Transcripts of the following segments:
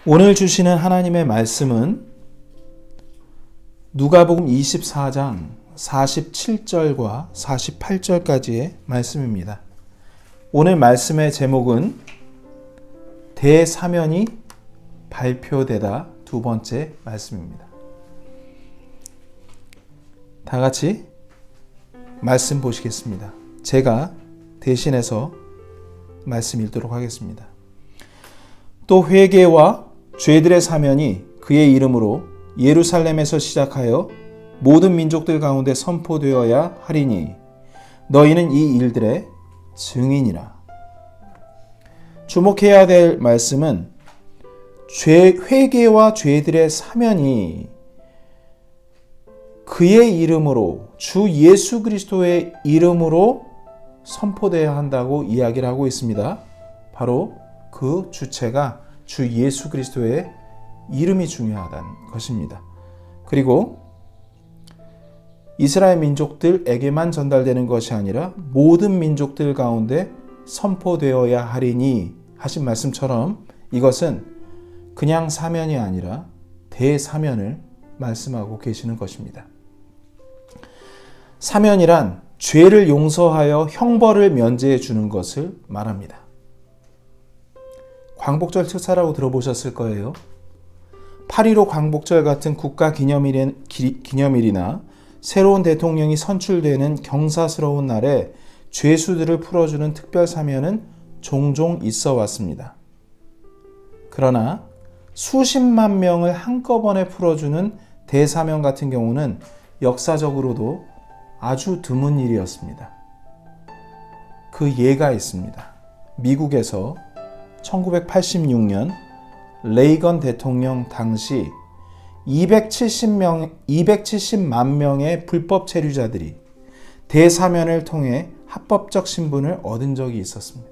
오늘 주시는 하나님의 말씀은 누가복음 24장 47절과 48절까지의 말씀입니다. 오늘 말씀의 제목은 대사면이 발표되다 두 번째 말씀입니다. 다 같이 말씀 보시겠습니다. 제가 대신해서 말씀 읽도록 하겠습니다. 또 회개와 죄들의 사면이 그의 이름으로 예루살렘에서 시작하여 모든 민족들 가운데 선포되어야 하리니 너희는 이 일들의 증인이라. 주목해야 될 말씀은 회개와 죄들의 사면이 그의 이름으로, 주 예수 그리스도의 이름으로 선포되어야 한다고 이야기를 하고 있습니다. 바로 그 주체가 주 예수 그리스도의 이름이 중요하다는 것입니다. 그리고 이스라엘 민족들에게만 전달되는 것이 아니라 모든 민족들 가운데 선포되어야 하리니 하신 말씀처럼 이것은 그냥 사면이 아니라 대사면을 말씀하고 계시는 것입니다. 사면이란 죄를 용서하여 형벌을 면제해 주는 것을 말합니다. 광복절 특사라고 들어보셨을 거예요. 8.15 광복절 같은 국가 기념일이나 새로운 대통령이 선출되는 경사스러운 날에 죄수들을 풀어주는 특별 사면은 종종 있어 왔습니다. 그러나 수십만 명을 한꺼번에 풀어주는 대사면 같은 경우는 역사적으로도 아주 드문 일이었습니다. 그 예가 있습니다. 미국에서 1986년 레이건 대통령 당시 270만 명의 불법 체류자들이 대사면을 통해 합법적 신분을 얻은 적이 있었습니다.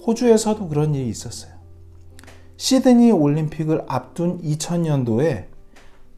호주에서도 그런 일이 있었어요. 시드니 올림픽을 앞둔 2000년도에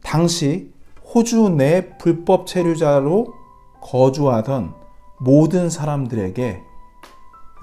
당시 호주 내 불법 체류자로 거주하던 모든 사람들에게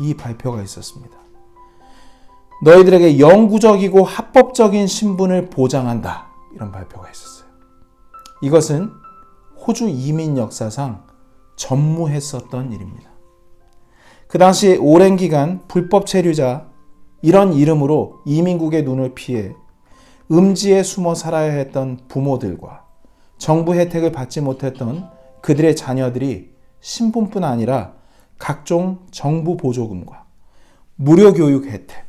이 발표가 있었습니다. 너희들에게 영구적이고 합법적인 신분을 보장한다. 이런 발표가 있었어요. 이것은 호주 이민 역사상 전무했었던 일입니다. 그 당시 오랜 기간 불법 체류자 이런 이름으로 이민국의 눈을 피해 음지에 숨어 살아야 했던 부모들과 정부 혜택을 받지 못했던 그들의 자녀들이 신분뿐 아니라 각종 정부 보조금과 무료 교육 혜택,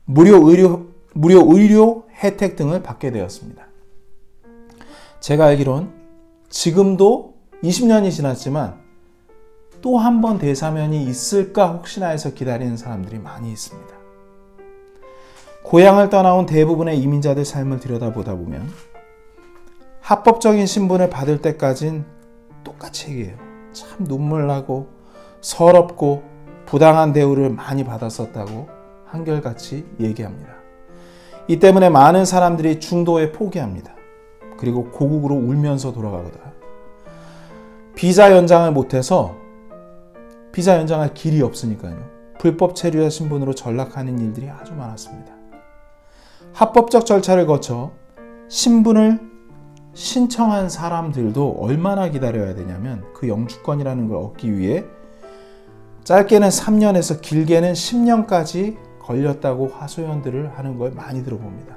무료 의료 혜택 등을 받게 되었습니다. 제가 알기론 지금도 20년이 지났지만 또 한 번 대사면이 있을까 혹시나 해서 기다리는 사람들이 많이 있습니다. 고향을 떠나온 대부분의 이민자들 삶을 들여다보다 보면 합법적인 신분을 받을 때까진 똑같이 얘기해요. 참 눈물나고 서럽고 부당한 대우를 많이 받았었다고 한결같이 얘기합니다. 이 때문에 많은 사람들이 중도에 포기합니다. 그리고 고국으로 울면서 돌아가거나 비자 연장을 못해서 비자 연장할 길이 없으니까요. 불법 체류자 신분으로 전락하는 일들이 아주 많았습니다. 합법적 절차를 거쳐 신분을 신청한 사람들도 얼마나 기다려야 되냐면 그 영주권이라는 걸 얻기 위해 짧게는 3년에서 길게는 10년까지 걸렸다고 하소연들을 하는 걸 많이 들어봅니다.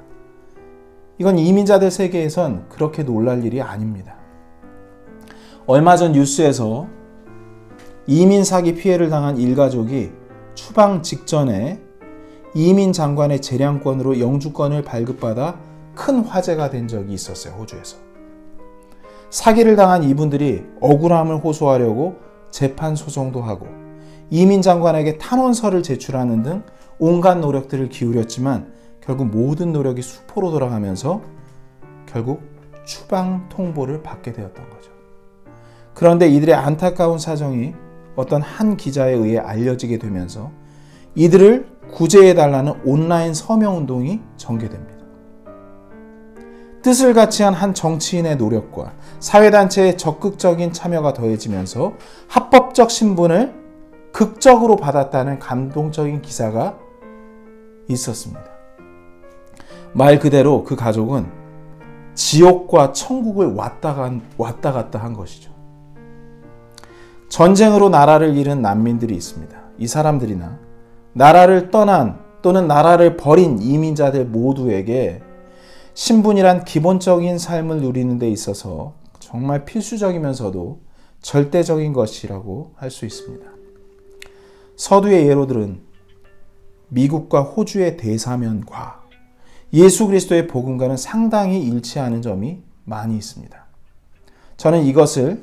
이건 이민자들 세계에선 그렇게 놀랄 일이 아닙니다. 얼마 전 뉴스에서 이민 사기 피해를 당한 일가족이 추방 직전에 이민 장관의 재량권으로 영주권을 발급받아 큰 화제가 된 적이 있었어요. 호주에서. 사기를 당한 이분들이 억울함을 호소하려고 재판 소송도 하고 이민 장관에게 탄원서를 제출하는 등 온갖 노력들을 기울였지만 결국 모든 노력이 수포로 돌아가면서 결국 추방 통보를 받게 되었던 거죠. 그런데 이들의 안타까운 사정이 어떤 한 기자에 의해 알려지게 되면서 이들을 구제해달라는 온라인 서명운동이 전개됩니다. 뜻을 같이 한 한 정치인의 노력과 사회단체의 적극적인 참여가 더해지면서 합법적 신분을 극적으로 받았다는 감동적인 기사가 있었습니다. 말 그대로 그 가족은 지옥과 천국을 왔다 갔다 한 것이죠. 전쟁으로 나라를 잃은 난민들이 있습니다. 이 사람들이나 나라를 떠난 또는 나라를 버린 이민자들 모두에게 신분이란 기본적인 삶을 누리는 데 있어서 정말 필수적이면서도 절대적인 것이라고 할 수 있습니다. 서두의 예로들은 미국과 호주의 대사면과 예수 그리스도의 복음과는 상당히 일치하는 점이 많이 있습니다. 저는 이것을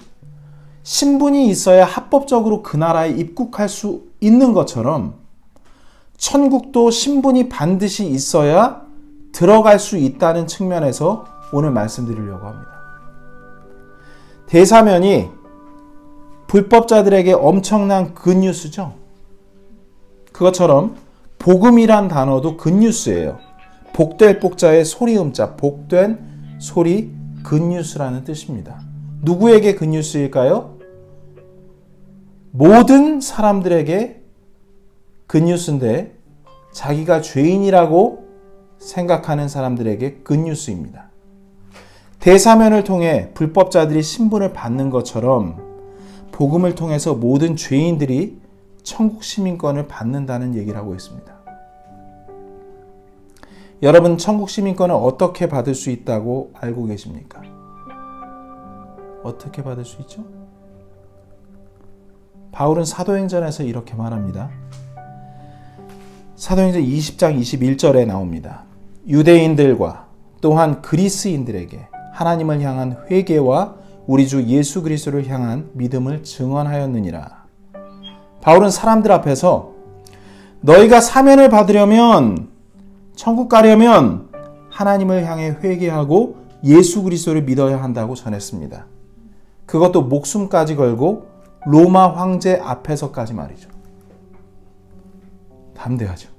신분이 있어야 합법적으로 그 나라에 입국할 수 있는 것처럼 천국도 신분이 반드시 있어야 들어갈 수 있다는 측면에서 오늘 말씀드리려고 합니다. 대사면이 불법자들에게 엄청난 굿뉴스죠. 그것처럼 복음이란 단어도 굿뉴스예요. 복될 복자의 소리 음자, 복된 소리 굿뉴스라는 뜻입니다. 누구에게 굿뉴스일까요? 모든 사람들에게 굿뉴스인데 자기가 죄인이라고 생각하는 사람들에게 굿뉴스입니다. 대사면을 통해 불법자들이 신분을 받는 것처럼 복음을 통해서 모든 죄인들이 천국 시민권을 받는다는 얘기를 하고 있습니다. 여러분, 천국 시민권을 어떻게 받을 수 있다고 알고 계십니까? 어떻게 받을 수 있죠? 바울은 사도행전에서 이렇게 말합니다. 사도행전 20장 21절에 나옵니다. 유대인들과 또한 그리스인들에게 하나님을 향한 회개와 우리 주 예수 그리스도를 향한 믿음을 증언하였느니라. 바울은 사람들 앞에서 너희가 사면을 받으려면, 천국 가려면 하나님을 향해 회개하고 예수 그리스도를 믿어야 한다고 전했습니다. 그것도 목숨까지 걸고 로마 황제 앞에서까지 말이죠. 담대하죠.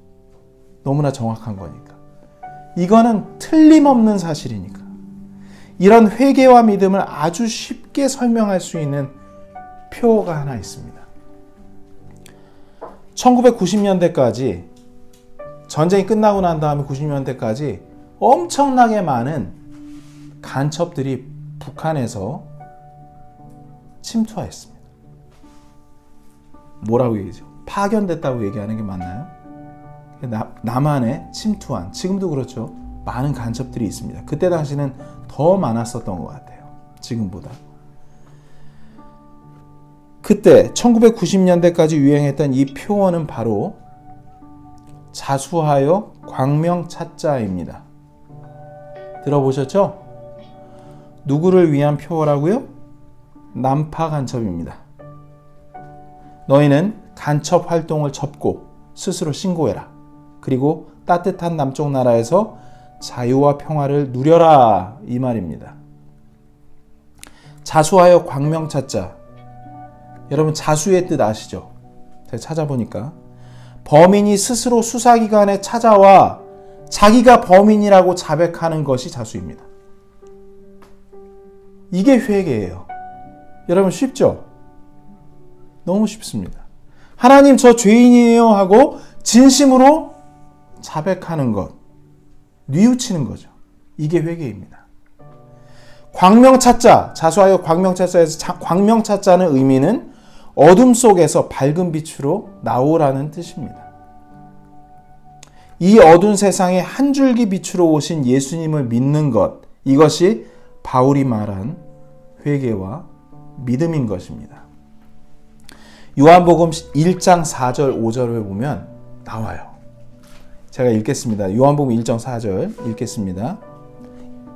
너무나 정확한 거니까. 이거는 틀림없는 사실이니까. 이런 회개와 믿음을 아주 쉽게 설명할 수 있는 표가 하나 있습니다. 1990년대까지, 전쟁이 끝나고 난 다음에 90년대까지 엄청나게 많은 간첩들이 북한에서 침투하였습니다. 뭐라고 얘기죠? 파견됐다고 얘기하는 게 맞나요? 남한에 침투한, 지금도 그렇죠. 많은 간첩들이 있습니다. 그때 당시는 더 많았었던 것 같아요. 지금보다. 그때 1990년대까지 유행했던 이 표어는 바로 자수하여 광명찾자입니다. 들어보셨죠? 누구를 위한 표어라고요? 남파 간첩입니다. 너희는 간첩 활동을 접고 스스로 신고해라. 그리고 따뜻한 남쪽 나라에서 자유와 평화를 누려라, 이 말입니다. 자수하여 광명찾자. 여러분, 자수의 뜻 아시죠? 제가 찾아보니까 범인이 스스로 수사기관에 찾아와 자기가 범인이라고 자백하는 것이 자수입니다. 이게 회개예요. 여러분, 쉽죠? 너무 쉽습니다. 하나님, 저 죄인이에요 하고 진심으로 자백하는 것, 뉘우치는 거죠. 이게 회개입니다. 광명찾자, 자수하여 광명찾자에서 광명찾자는 의미는 어둠 속에서 밝은 빛으로 나오라는 뜻입니다. 이 어두운 세상에 한 줄기 빛으로 오신 예수님을 믿는 것, 이것이 바울이 말한 회개와 믿음인 것입니다. 요한복음 1장 4절 5절을 보면 나와요. 제가 읽겠습니다. 요한복음 1장 4절 읽겠습니다.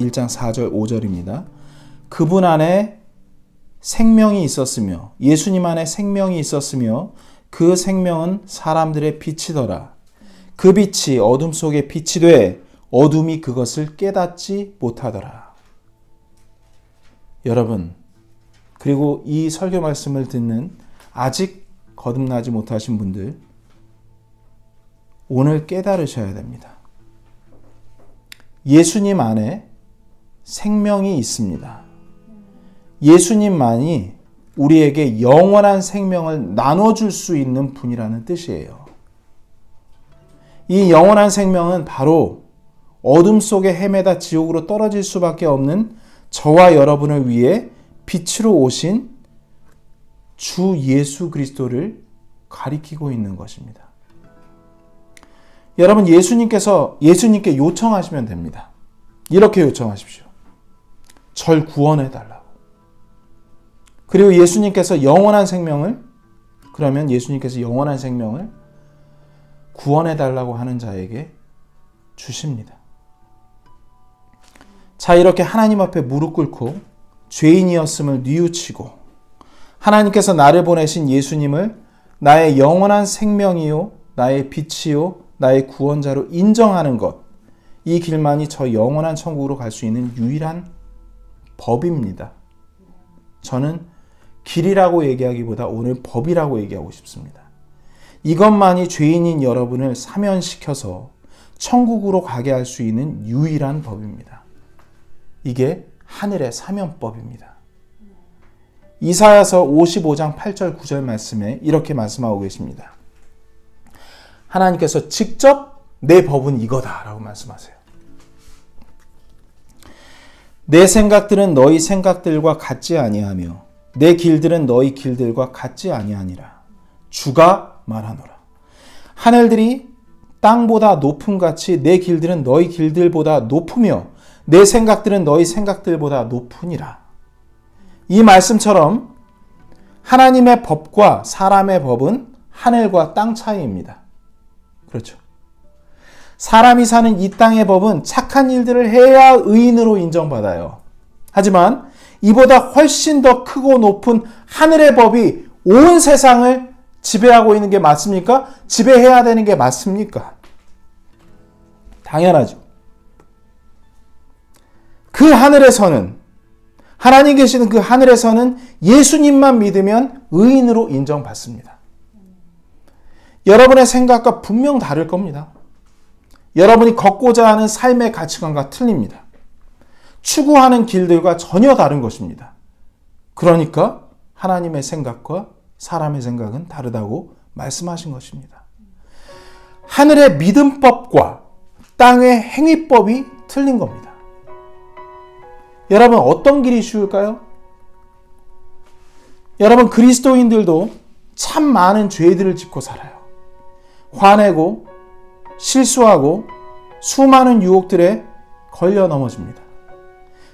1장 4절 5절입니다. 그분 안에 생명이 있었으며 예수님 안에 생명이 있었으며 그 생명은 사람들의 빛이더라. 그 빛이 어둠 속에 빛이 돼 어둠이 그것을 깨닫지 못하더라. 여러분, 그리고 이 설교 말씀을 듣는 아직 거듭나지 못하신 분들, 오늘 깨달으셔야 됩니다. 예수님 안에 생명이 있습니다. 예수님만이 우리에게 영원한 생명을 나눠줄 수 있는 분이라는 뜻이에요. 이 영원한 생명은 바로 어둠 속에 헤매다 지옥으로 떨어질 수밖에 없는 저와 여러분을 위해 빛으로 오신 주 예수 그리스도를 가리키고 있는 것입니다. 여러분, 예수님께 요청하시면 됩니다. 이렇게 요청하십시오. 절 구원해 달라고. 그리고 예수님께서 영원한 생명을 구원해 달라고 하는 자에게 주십니다. 자, 이렇게 하나님 앞에 무릎 꿇고 죄인이었음을 뉘우치고 하나님께서 나를 보내신 예수님을 나의 영원한 생명이요, 나의 빛이요, 나의 구원자로 인정하는 것, 이 길만이 저 영원한 천국으로 갈 수 있는 유일한 법입니다. 저는 길이라고 얘기하기보다 오늘 법이라고 얘기하고 싶습니다. 이것만이 죄인인 여러분을 사면시켜서 천국으로 가게 할 수 있는 유일한 법입니다. 이게 하늘의 사면법입니다. 이사야서 55장 8절 9절 말씀에 이렇게 말씀하고 계십니다. 하나님께서 직접 내 법은 이거다 라고 말씀하세요. 내 생각들은 너희 생각들과 같지 아니하며 내 길들은 너희 길들과 같지 아니하니라. 주가 말하노라. 하늘들이 땅보다 높음같이 내 길들은 너희 길들보다 높으며 내 생각들은 너희 생각들보다 높으니라. 이 말씀처럼 하나님의 법과 사람의 법은 하늘과 땅 차이입니다. 그렇죠. 사람이 사는 이 땅의 법은 착한 일들을 해야 의인으로 인정받아요. 하지만 이보다 훨씬 더 크고 높은 하늘의 법이 온 세상을 지배하고 있는 게 맞습니까? 지배해야 되는 게 맞습니까? 당연하죠. 그 하늘에서는, 하나님 계시는 그 하늘에서는 예수님만 믿으면 의인으로 인정받습니다. 여러분의 생각과 분명 다를 겁니다. 여러분이 걷고자 하는 삶의 가치관과 틀립니다. 추구하는 길들과 전혀 다른 것입니다. 그러니까 하나님의 생각과 사람의 생각은 다르다고 말씀하신 것입니다. 하늘의 믿음법과 땅의 행위법이 틀린 겁니다. 여러분, 어떤 길이 쉬울까요? 여러분, 그리스도인들도 참 많은 죄들을 짓고 살아요. 화내고 실수하고 수많은 유혹들에 걸려 넘어집니다.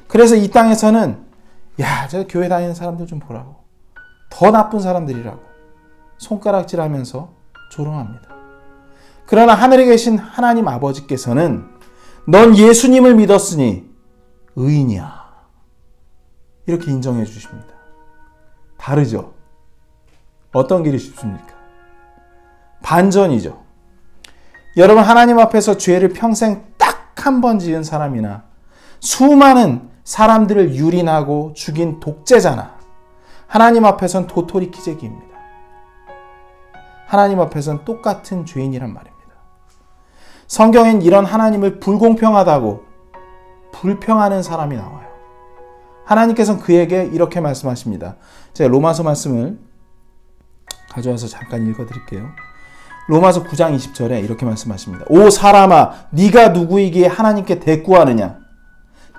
그래서 이 땅에서는 저 교회 다니는 사람들 좀 보라고, 더 나쁜 사람들이라고 손가락질하면서 조롱합니다. 그러나 하늘에 계신 하나님 아버지께서는 넌 예수님을 믿었으니 의인이야, 이렇게 인정해 주십니다. 다르죠? 어떤 길이 쉽습니까? 반전이죠. 여러분, 하나님 앞에서 죄를 평생 딱 한 번 지은 사람이나 수많은 사람들을 유린하고 죽인 독재자나 하나님 앞에서는 도토리 키재기입니다. 하나님 앞에서는 똑같은 죄인이란 말입니다. 성경엔 이런 하나님을 불공평하다고 불평하는 사람이 나와요. 하나님께서는 그에게 이렇게 말씀하십니다. 제가 로마서 말씀을 가져와서 잠깐 읽어드릴게요. 로마서 9장 20절에 이렇게 말씀하십니다. 오 사람아, 네가 누구이기에 하나님께 대꾸하느냐?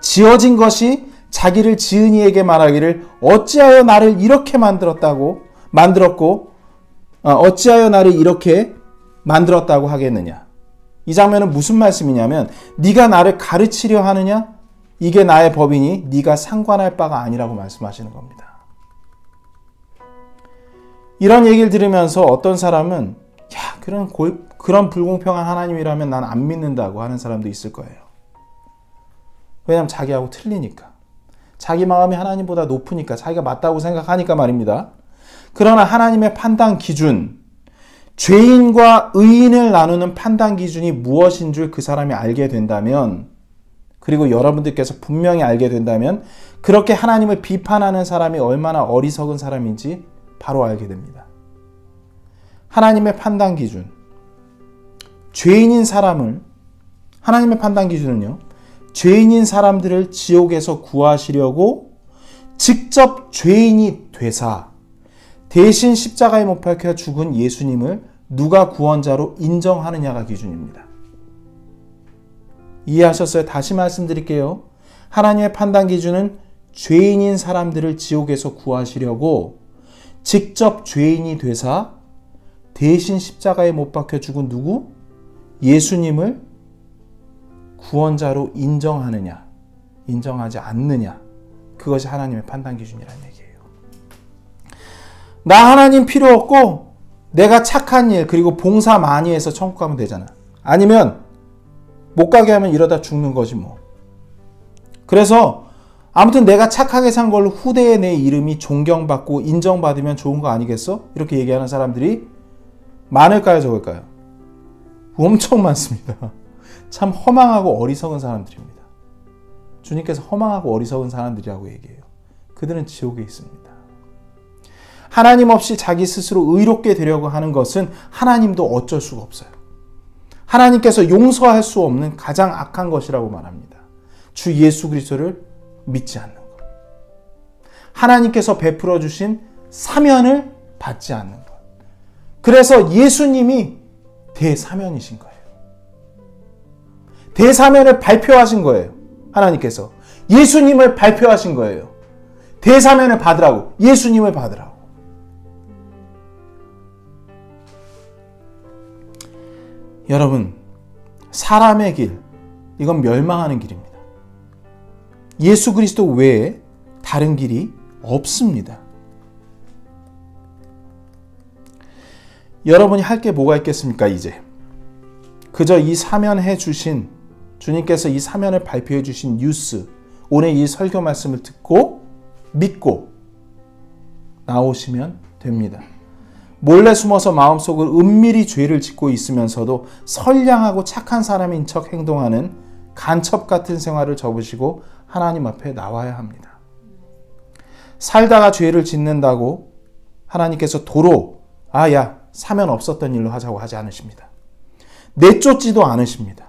지어진 것이 자기를 지은 이에게 말하기를 어찌하여 나를 이렇게 어찌하여 나를 이렇게 만들었다고 하겠느냐? 이 장면은 무슨 말씀이냐면, 네가 나를 가르치려 하느냐? 이게 나의 법이니 네가 상관할 바가 아니라고 말씀하시는 겁니다. 이런 얘기를 들으면서 어떤 사람은 그런 불공평한 하나님이라면 난 안 믿는다고 하는 사람도 있을 거예요. 왜냐하면 자기하고 틀리니까. 자기 마음이 하나님보다 높으니까, 자기가 맞다고 생각하니까 말입니다. 그러나 하나님의 판단 기준, 죄인과 의인을 나누는 판단 기준이 무엇인 줄 그 사람이 알게 된다면, 그리고 여러분들께서 분명히 알게 된다면, 그렇게 하나님을 비판하는 사람이 얼마나 어리석은 사람인지 바로 알게 됩니다. 하나님의 판단 기준, 하나님의 판단 기준은요, 죄인인 사람들을 지옥에서 구하시려고 직접 죄인이 되사 대신 십자가에 못 박혀 죽은 예수님을 누가 구원자로 인정하느냐가 기준입니다. 이해하셨어요? 다시 말씀드릴게요. 하나님의 판단 기준은 죄인인 사람들을 지옥에서 구하시려고 직접 죄인이 되사 대신 십자가에 못 박혀 죽은 누구? 예수님을 구원자로 인정하느냐, 인정하지 않느냐. 그것이 하나님의 판단 기준이라는 얘기예요. 나 하나님 필요 없고 내가 착한 일 그리고 봉사 많이 해서 천국 가면 되잖아. 아니면 못 가게 하면 이러다 죽는 거지 뭐. 그래서 아무튼 내가 착하게 산 걸로 후대에 내 이름이 존경받고 인정받으면 좋은 거 아니겠어? 이렇게 얘기하는 사람들이 많을까요, 적을까요? 엄청 많습니다. 참 허망하고 어리석은 사람들입니다. 주님께서 허망하고 어리석은 사람들이라고 얘기해요. 그들은 지옥에 있습니다. 하나님 없이 자기 스스로 의롭게 되려고 하는 것은 하나님도 어쩔 수가 없어요. 하나님께서 용서할 수 없는 가장 악한 것이라고 말합니다. 주 예수 그리스도를 믿지 않는 것. 하나님께서 베풀어 주신 사면을 받지 않는 것. 그래서 예수님이 대사면이신 거예요. 대사면을 발표하신 거예요. 하나님께서 예수님을 발표하신 거예요. 대사면을 받으라고. 예수님을 받으라고. 여러분, 사람의 길, 이건 멸망하는 길입니다. 예수 그리스도 외에 다른 길이 없습니다. 여러분이 할 게 뭐가 있겠습니까, 이제? 그저 이 사면해 주신, 주님께서 이 사면을 발표해 주신 뉴스, 오늘 이 설교 말씀을 듣고 믿고 나오시면 됩니다. 몰래 숨어서 마음속으로 은밀히 죄를 짓고 있으면서도 선량하고 착한 사람인 척 행동하는 간첩 같은 생활을 접으시고 하나님 앞에 나와야 합니다. 살다가 죄를 짓는다고 하나님께서 도로 야 사면 없었던 일로 하자고 하지 않으십니다. 내쫓지도 않으십니다.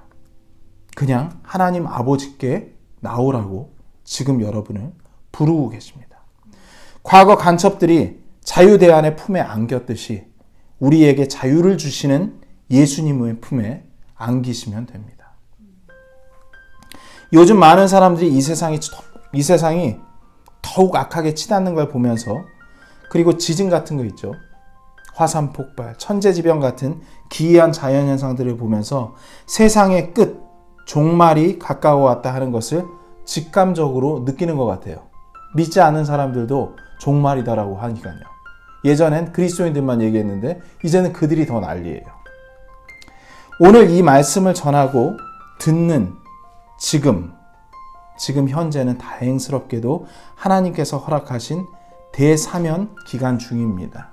그냥 하나님 아버지께 나오라고 지금 여러분을 부르고 계십니다. 과거 간첩들이 자유대안의 품에 안겼듯이 우리에게 자유를 주시는 예수님의 품에 안기시면 됩니다. 요즘 많은 사람들이 이 세상이 더욱 악하게 치닫는 걸 보면서, 그리고 지진 같은 거 있죠. 화산 폭발, 천재지변 같은 기이한 자연현상들을 보면서 세상의 끝, 종말이 가까워왔다 하는 것을 직감적으로 느끼는 것 같아요. 믿지 않는 사람들도 종말이다라고 하니까요. 예전엔 그리스도인들만 얘기했는데 이제는 그들이 더 난리예요. 오늘 이 말씀을 전하고 듣는 지금 현재는 다행스럽게도 하나님께서 허락하신 대사면 기간 중입니다.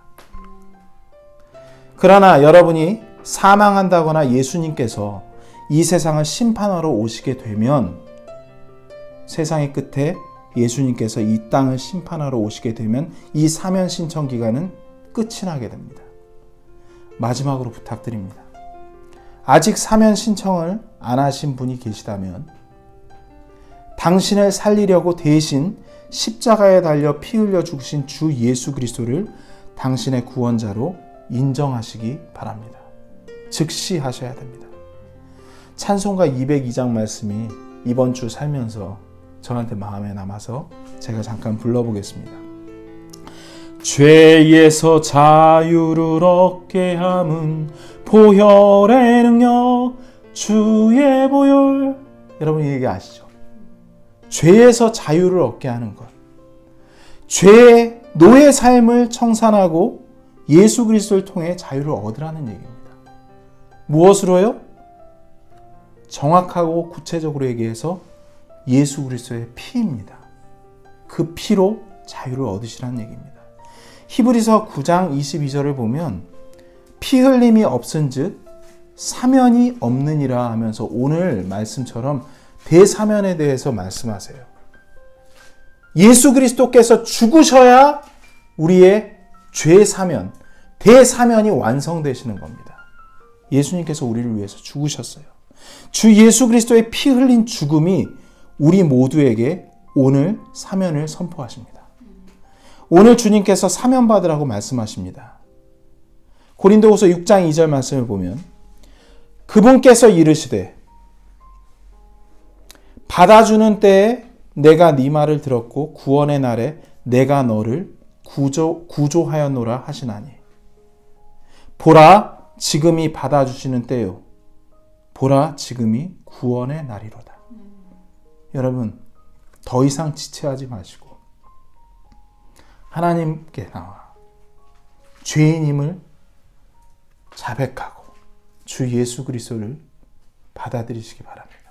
그러나 여러분이 사망한다거나 예수님께서 이 세상을 심판하러 오시게 되면, 세상의 끝에 예수님께서 이 땅을 심판하러 오시게 되면 이 사면 신청 기간은 끝이 나게 됩니다. 마지막으로 부탁드립니다. 아직 사면 신청을 안 하신 분이 계시다면 당신을 살리려고 대신 십자가에 달려 피 흘려 죽으신 주 예수 그리스도를 당신의 구원자로 인정하시기 바랍니다. 즉시 하셔야 됩니다. 찬송가 202장 말씀이 이번 주 살면서 저한테 마음에 남아서 제가 잠깐 불러보겠습니다. 죄에서 자유를 얻게 함은 보혈의 능력 주의 보혈. 여러분 이 얘기 아시죠? 죄에서 자유를 얻게 하는 것, 죄의 노예 삶을 청산하고 예수 그리스도를 통해 자유를 얻으라는 얘기입니다. 무엇으로요? 정확하고 구체적으로 얘기해서 예수 그리스도의 피입니다. 그 피로 자유를 얻으시라는 얘기입니다. 히브리서 9장 22절을 보면 피 흘림이 없은즉 사면이 없느니라 하면서 오늘 말씀처럼 대사면에 대해서 말씀하세요. 예수 그리스도께서 죽으셔야 우리의 죄 사면, 대사면이 완성되시는 겁니다. 예수님께서 우리를 위해서 죽으셨어요. 주 예수 그리스도의 피 흘린 죽음이 우리 모두에게 오늘 사면을 선포하십니다. 오늘 주님께서 사면 받으라고 말씀하십니다. 고린도후서 6장 2절 말씀을 보면 그분께서 이르시되 받아주는 때에 내가 네 말을 들었고 구원의 날에 내가 너를 구조하였노라 하시나니. 보라, 지금이 받아주시는 때요. 보라, 지금이 구원의 날이로다. 여러분, 더 이상 지체하지 마시고 하나님께 나와 죄인임을 자백하고 주 예수 그리스도를 받아들이시기 바랍니다.